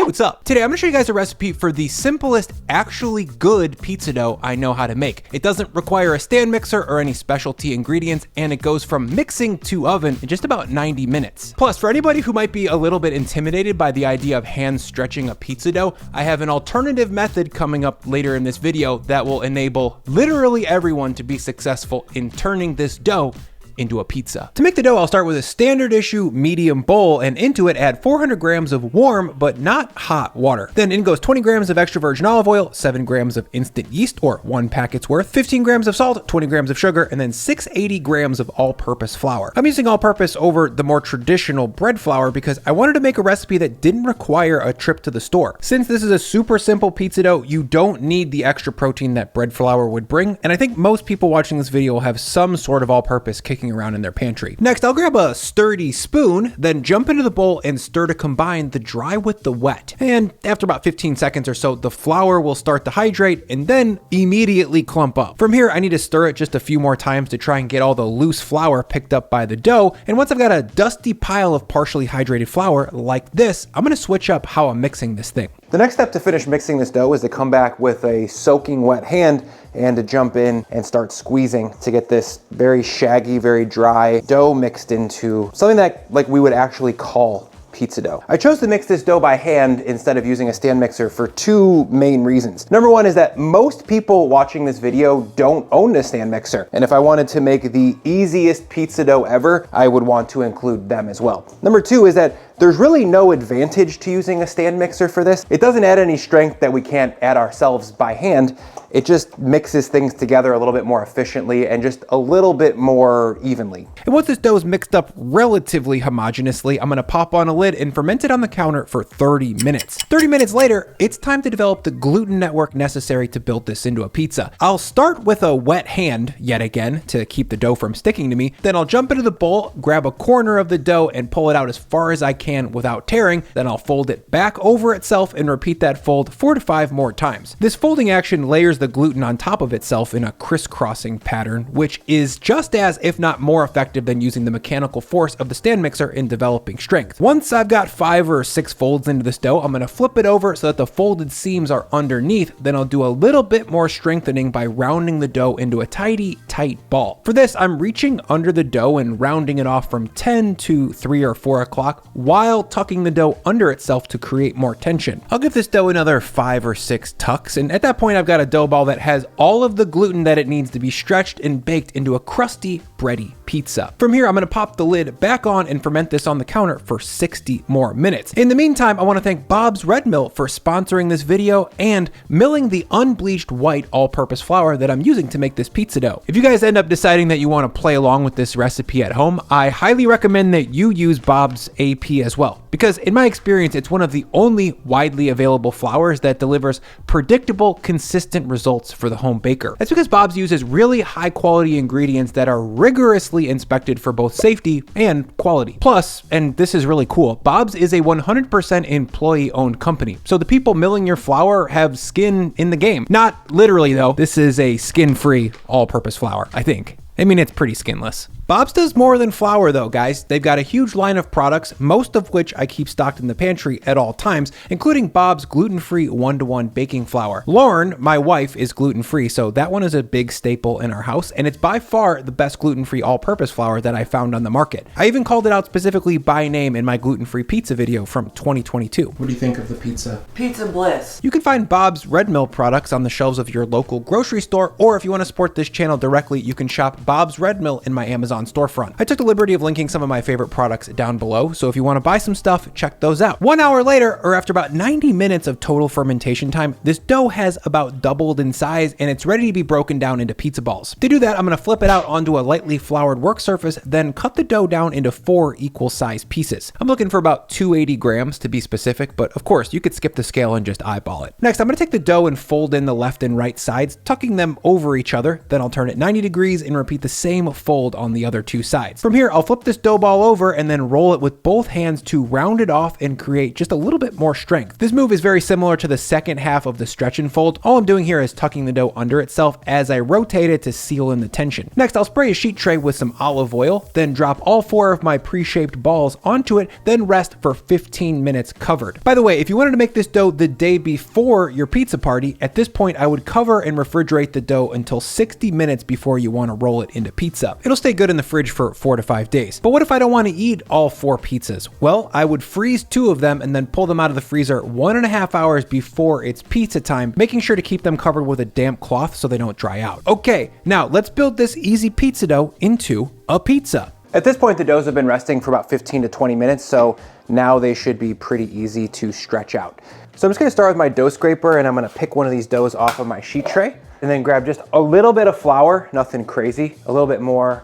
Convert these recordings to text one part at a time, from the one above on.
Hey, what's up? Today I'm gonna show you guys a recipe for the simplest, actually good pizza dough I know how to make. It doesn't require a stand mixer or any specialty ingredients, and it goes from mixing to oven in just about 90 minutes. Plus, for anybody who might be a little bit intimidated by the idea of hand stretching a pizza dough, I have an alternative method coming up later in this video that will enable literally everyone to be successful in turning this dough into a pizza. To make the dough, I'll start with a standard issue medium bowl, and into it add 400 grams of warm but not hot water. Then in goes 20 grams of extra virgin olive oil, 7 grams of instant yeast, or 1 packet's worth, 15 grams of salt, 20 grams of sugar, and then 680 grams of all-purpose flour. I'm using all-purpose over the more traditional bread flour because I wanted to make a recipe that didn't require a trip to the store. Since this is a super simple pizza dough, you don't need the extra protein that bread flour would bring, and I think most people watching this video will have some sort of all-purpose kicking around in their pantry. Next, I'll grab a sturdy spoon, then jump into the bowl and stir to combine the dry with the wet. And after about 15 seconds or so, the flour will start to hydrate and then immediately clump up. From here, I need to stir it just a few more times to try and get all the loose flour picked up by the dough. And once I've got a dusty pile of partially hydrated flour like this, I'm gonna switch up how I'm mixing this thing. The next step to finish mixing this dough is to come back with a soaking wet hand and to jump in and start squeezing to get this very shaggy, very dry dough mixed into something that we would actually call pizza dough. I chose to mix this dough by hand instead of using a stand mixer for two main reasons. Number one is that most people watching this video don't own a stand mixer. And if I wanted to make the easiest pizza dough ever, I would want to include them as well. Number two is that there's really no advantage to using a stand mixer for this. It doesn't add any strength that we can't add ourselves by hand. It just mixes things together a little bit more efficiently and just a little bit more evenly. And once this dough is mixed up relatively homogeneously, I'm gonna pop on a lid and ferment it on the counter for 30 minutes. 30 minutes later, it's time to develop the gluten network necessary to build this into a pizza. I'll start with a wet hand, yet again, to keep the dough from sticking to me. Then I'll jump into the bowl, grab a corner of the dough and pull it out as far as I can without tearing. Then I'll fold it back over itself and repeat that fold 4 to 5 more times. This folding action layers the gluten on top of itself in a crisscrossing pattern, which is just as, if not more effective than using the mechanical force of the stand mixer in developing strength. Once I've got 5 or 6 folds into this dough, I'm gonna flip it over so that the folded seams are underneath. Then I'll do a little bit more strengthening by rounding the dough into a tight ball. For this, I'm reaching under the dough and rounding it off from 10 to 3 or 4 o'clock while tucking the dough under itself to create more tension. I'll give this dough another 5 or 6 tucks, and at that point I've got a dough ball that has all of the gluten that it needs to be stretched and baked into a crusty, bready pizza. From here, I'm gonna pop the lid back on and ferment this on the counter for 60 more minutes. In the meantime, I wanna thank Bob's Red Mill for sponsoring this video and milling the unbleached white all-purpose flour that I'm using to make this pizza dough. If you guys end up deciding that you wanna play along with this recipe at home, I highly recommend that you use Bob's AP as well, because in my experience, it's one of the only widely available flours that delivers predictable, consistent results for the home baker. That's because Bob's uses really high quality ingredients that are rigorously inspected for both safety and quality. Plus, and this is really cool, Bob's is a 100% employee owned company. So the people milling your flour have skin in the game. Not literally though, this is a skin-free all-purpose flour, I think. I mean, it's pretty skinless. Bob's does more than flour though, guys. They've got a huge line of products, most of which I keep stocked in the pantry at all times, including Bob's gluten-free 1-to-1 baking flour. Lauren, my wife, is gluten-free, so that one is a big staple in our house, and it's by far the best gluten-free all-purpose flour that I found on the market. I even called it out specifically by name in my gluten-free pizza video from 2022. What do you think of the pizza? Pizza bliss. You can find Bob's Red Mill products on the shelves of your local grocery store, or if you want to support this channel directly, you can shop Bob's Red Mill in my Amazon storefront. I took the liberty of linking some of my favorite products down below, so if you want to buy some stuff, check those out. 1 hour later, or after about 90 minutes of total fermentation time, this dough has about doubled in size and it's ready to be broken down into pizza balls. To do that, I'm going to flip it out onto a lightly floured work surface, then cut the dough down into 4 equal sized pieces. I'm looking for about 280 grams to be specific, but of course you could skip the scale and just eyeball it. Next, I'm going to take the dough and fold in the left and right sides, tucking them over each other. Then I'll turn it 90 degrees and repeat the same fold on the the other two sides. From here, I'll flip this dough ball over and then roll it with both hands to round it off and create just a little bit more strength. This move is very similar to the second half of the stretch and fold. All I'm doing here is tucking the dough under itself as I rotate it to seal in the tension. Next, I'll spray a sheet tray with some olive oil, then drop all 4 of my pre-shaped balls onto it, then rest for 15 minutes covered. By the way, if you wanted to make this dough the day before your pizza party, at this point I would cover and refrigerate the dough until 60 minutes before you want to roll it into pizza. It'll stay good in the fridge for 4 to 5 days. But what if I don't want to eat all 4 pizzas? Well, I would freeze 2 of them and then pull them out of the freezer 1.5 hours before it's pizza time, making sure to keep them covered with a damp cloth so they don't dry out. Okay, now let's build this easy pizza dough into a pizza. At this point, the doughs have been resting for about 15 to 20 minutes, so now they should be pretty easy to stretch out. So I'm just gonna start with my dough scraper, and I'm gonna pick one of these doughs off of my sheet tray, and then grab just a little bit of flour, nothing crazy, a little bit more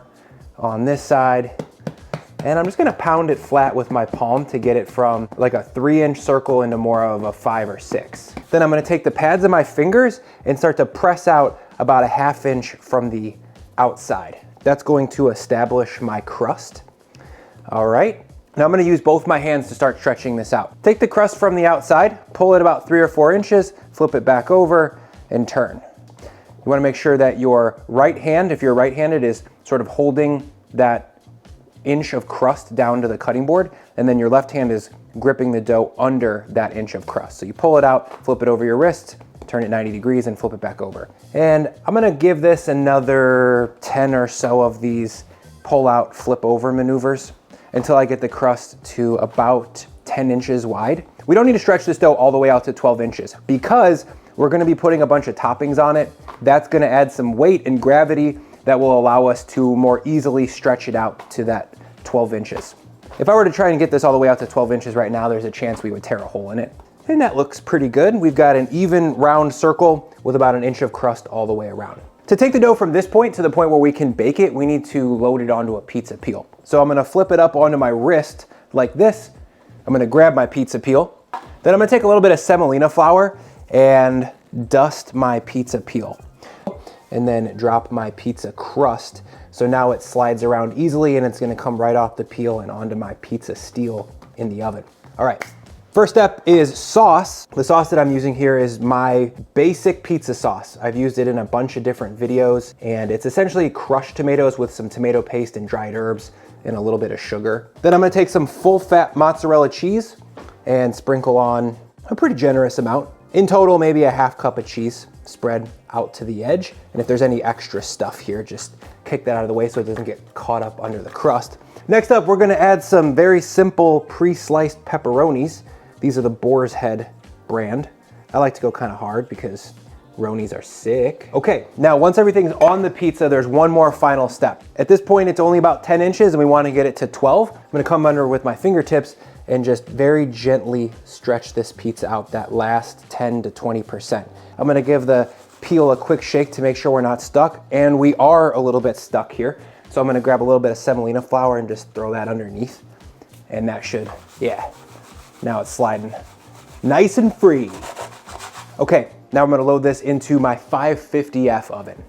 on this side, and I'm just gonna pound it flat with my palm to get it from like a 3-inch circle into more of a 5 or 6. Then I'm gonna take the pads of my fingers and start to press out about a 1/2 inch from the outside. That's going to establish my crust. All right, now I'm gonna use both my hands to start stretching this out. Take the crust from the outside, pull it about 3 or 4 inches, flip it back over and turn. You wanna make sure that your right hand, if you're right-handed, is sort of holding that inch of crust down to the cutting board, and then your left hand is gripping the dough under that inch of crust. So you pull it out, flip it over your wrist, turn it 90 degrees and flip it back over. And I'm gonna give this another 10 or so of these pull out, flip over maneuvers until I get the crust to about 10 inches wide. We don't need to stretch this dough all the way out to 12 inches because we're gonna be putting a bunch of toppings on it. That's gonna add some weight and gravity that will allow us to more easily stretch it out to that 12 inches. If I were to try and get this all the way out to 12 inches right now, there's a chance we would tear a hole in it. And that looks pretty good. We've got an even round circle with about an inch of crust all the way around. To take the dough from this point to the point where we can bake it, we need to load it onto a pizza peel. So I'm gonna flip it up onto my wrist like this. I'm gonna grab my pizza peel. Then I'm gonna take a little bit of semolina flour and dust my pizza peel. And then drop my pizza crust. So now it slides around easily and it's gonna come right off the peel and onto my pizza steel in the oven. All right. First step is sauce. The sauce that I'm using here is my basic pizza sauce. I've used it in a bunch of different videos, and it's essentially crushed tomatoes with some tomato paste and dried herbs and a little bit of sugar. Then I'm gonna take some full fat mozzarella cheese and sprinkle on a pretty generous amount. In total, maybe a 1/2 cup of cheese spread out to the edge. And if there's any extra stuff here, just kick that out of the way so it doesn't get caught up under the crust. Next up, we're gonna add some very simple pre-sliced pepperonis. These are the Boar's Head brand. I like to go kind of hard because Ronies are sick. Okay, now once everything's on the pizza, there's one more final step. At this point, it's only about 10 inches and we want to get it to 12. I'm gonna come under with my fingertips and just very gently stretch this pizza out that last 10 to 20%. I'm gonna give the peel a quick shake to make sure we're not stuck, and we are a little bit stuck here. So I'm gonna grab a little bit of semolina flour and just throw that underneath. And that should, yeah. Now it's sliding nice and free. Okay, now I'm gonna load this into my 550F oven.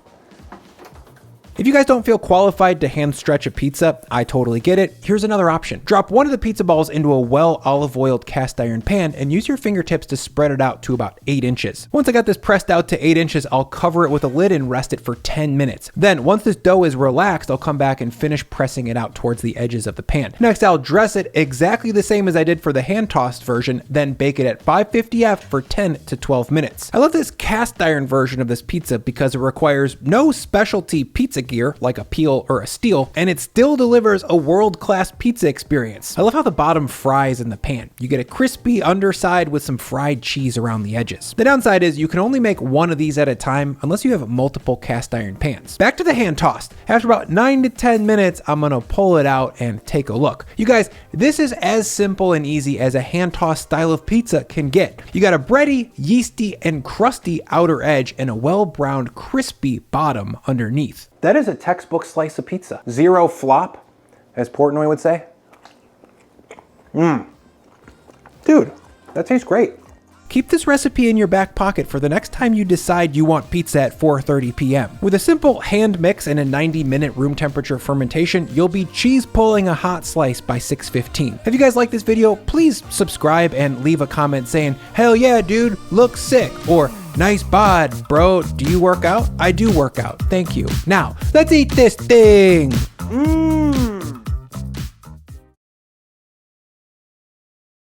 If you guys don't feel qualified to hand stretch a pizza, I totally get it. Here's another option. Drop one of the pizza balls into a well olive oiled cast iron pan and use your fingertips to spread it out to about 8 inches. Once I got this pressed out to 8 inches, I'll cover it with a lid and rest it for 10 minutes. Then once this dough is relaxed, I'll come back and finish pressing it out towards the edges of the pan. Next, I'll dress it exactly the same as I did for the hand tossed version, then bake it at 550F for 10 to 12 minutes. I love this cast iron version of this pizza because it requires no specialty pizza gear like a peel or a steel, and it still delivers a world-class pizza experience. I love how the bottom fries in the pan. You get a crispy underside with some fried cheese around the edges. The downside is you can only make one of these at a time unless you have multiple cast iron pans. Back to the hand tossed. After about 9 to 10 minutes, I'm gonna pull it out and take a look. You guys, this is as simple and easy as a hand tossed style of pizza can get. You got a bready, yeasty, and crusty outer edge and a well-browned, crispy bottom underneath. That is a textbook slice of pizza. Zero flop, as Portnoy would say. Dude, that tastes great. Keep this recipe in your back pocket for the next time you decide you want pizza at 4:30 p.m. With a simple hand mix and a 90-minute room temperature fermentation, you'll be cheese pulling a hot slice by 6:15. If you guys like this video, please subscribe and leave a comment saying, "Hell yeah, dude, looks sick," or "Nice bod, bro. Do you work out?" I do work out. Thank you. Now, let's eat this thing.